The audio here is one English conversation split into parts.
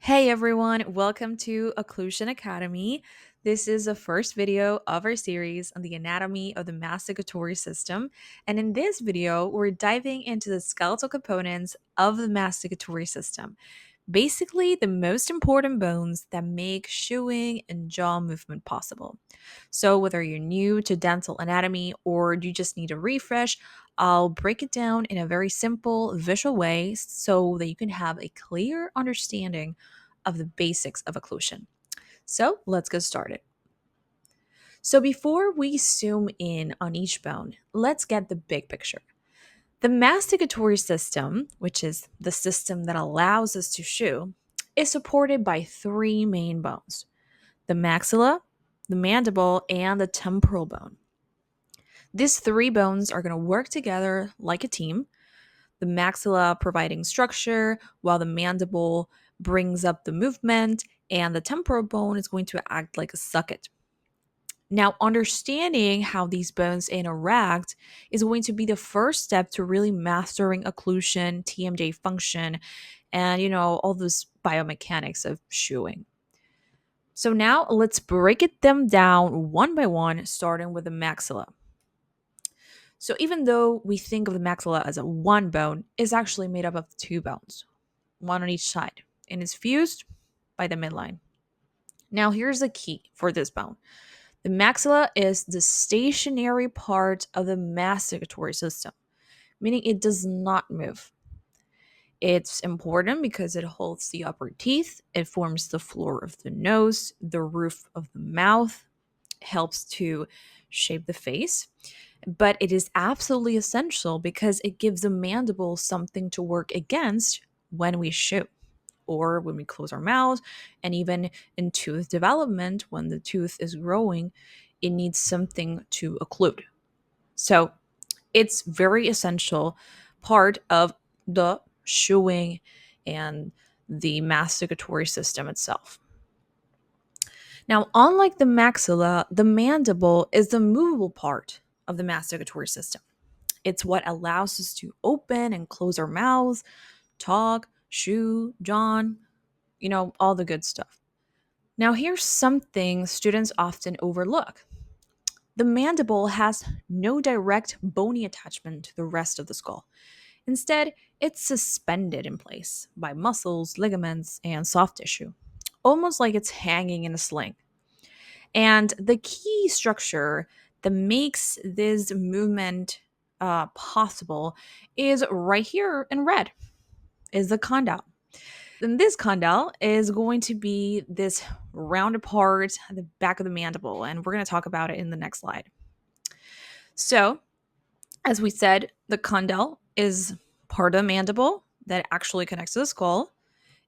Hey everyone, welcome to Occlusion Academy. This is the first video of our series on the anatomy of the masticatory system. And in this video, we're diving into the skeletal components of the masticatory system. Basically, the most important bones that make chewing and jaw movement possible. So, whether you're new to dental anatomy or you just need a refresh, I'll break it down in a very simple visual way so that you can have a clear understanding of the basics of occlusion. So, let's get started. So, before we zoom in on each bone, let's get the big picture. The masticatory system, which is the system that allows us to chew, is supported by three main bones: the maxilla, the mandible, and the temporal bone. These three bones are going to work together like a team, the maxilla providing structure, while the mandible brings up the movement, and the temporal bone is going to act like a socket. Now, understanding how these bones interact is going to be the first step to really mastering occlusion, TMJ function, and all those biomechanics of chewing. So now let's break them down one by one, starting with the maxilla. So even though we think of the maxilla as a one bone, it's actually made up of two bones, one on each side, and is fused by the midline. Now here's the key for this bone. The maxilla is the stationary part of the masticatory system, meaning it does not move. It's important because it holds the upper teeth, it forms the floor of the nose, the roof of the mouth, helps to shape the face, but it is absolutely essential because it gives the mandible something to work against when we chew or when we close our mouth, and even in tooth development, when the tooth is growing, it needs something to occlude. So it's very essential part of the chewing and the masticatory system itself. Now, unlike the maxilla, the mandible is the movable part of the masticatory system. It's what allows us to open and close our mouths, talk, chew, yawn, all the good stuff. Now, here's something students often overlook. The mandible has no direct bony attachment to the rest of the skull. Instead, it's suspended in place by muscles, ligaments, and soft tissue, almost like it's hanging in a sling. And the key structure that makes this movement possible is right here in red, is the condyle. And this condyle is going to be this rounded part at the back of the mandible, and we're going to talk about it in the next slide. So, as we said, the condyle is part of the mandible that actually connects to the skull.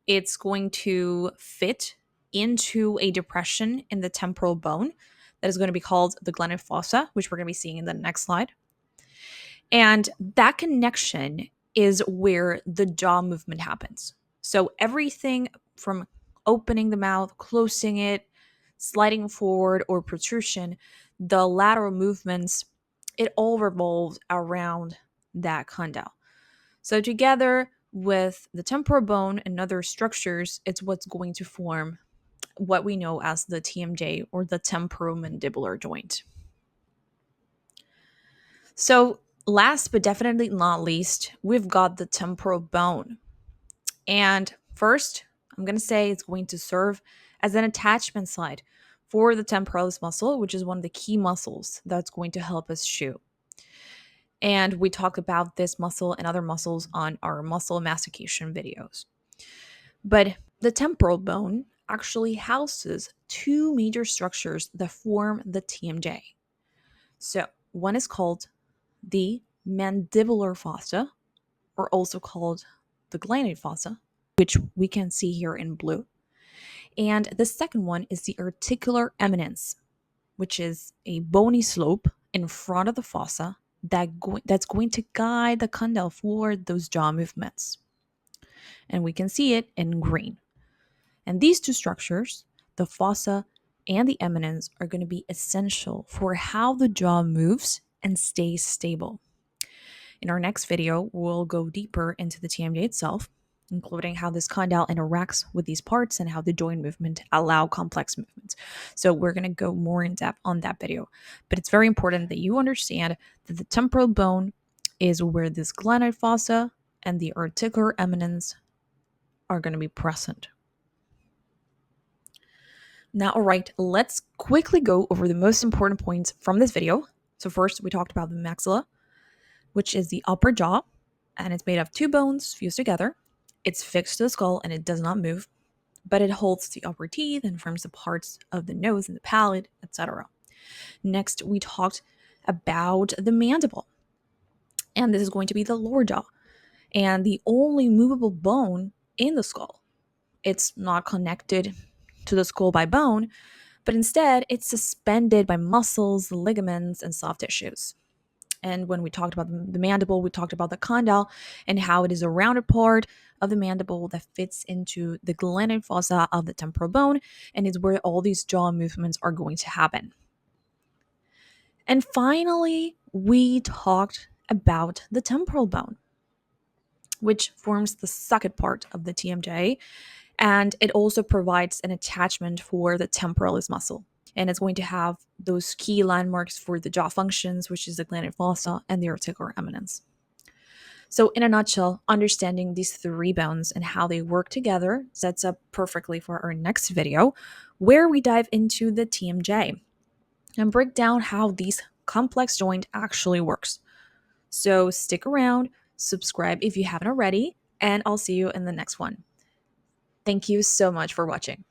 It's going to fit into a depression in the temporal bone that is going to be called the glenoid fossa, which we're going to be seeing in the next slide. And that connection is where the jaw movement happens. So everything from opening the mouth, closing it, sliding forward, or protrusion, the lateral movements, it all revolves around that condyle. So together with the temporal bone and other structures, it's what's going to form what we know as the TMJ, or the temporomandibular joint. So last but definitely not least, we've got the temporal bone. And first, I'm going to say it's going to serve as an attachment site for the temporalis muscle, which is one of the key muscles that's going to help us chew. And we talk about this muscle and other muscles on our muscle mastication videos. But the temporal bone actually houses two major structures that form the TMJ. So one is called the mandibular fossa, or also called the glenoid fossa, which we can see here in blue. And the second one is the articular eminence, which is a bony slope in front of the fossa that's going to guide the condyle for those jaw movements. And we can see it in green. And these two structures, the fossa and the eminence, are going to be essential for how the jaw moves and stays stable. In our next video, we'll go deeper into the TMJ itself, including how this condyle interacts with these parts and how the joint movement allow complex movements. So we're going to go more in depth on that video. But it's very important that you understand that the temporal bone is where this glenoid fossa and the articular eminence are going to be present. Now, all right, let's quickly go over the most important points from this video. So first, we talked about the maxilla, which is the upper jaw, and it's made of two bones fused together. It's fixed to the skull and it does not move, but it holds the upper teeth and forms the parts of the nose and the palate, etc. Next, we talked about the mandible, and this is going to be the lower jaw and the only movable bone in the skull. It's not connected to the skull by bone, but instead it's suspended by muscles, ligaments, and soft tissues. And when we talked about the mandible, we talked about the condyle and how it is a rounded part of the mandible that fits into the glenoid fossa of the temporal bone and is where all these jaw movements are going to happen. And finally, we talked about the temporal bone, which forms the socket part of the TMJ, and it also provides an attachment for the temporalis muscle. And it's going to have those key landmarks for the jaw functions, which is the glenoid fossa and the articular eminence. So in a nutshell, understanding these three bones and how they work together sets up perfectly for our next video, where we dive into the TMJ and break down how this complex joint actually works. So stick around, subscribe if you haven't already, and I'll see you in the next one. Thank you so much for watching.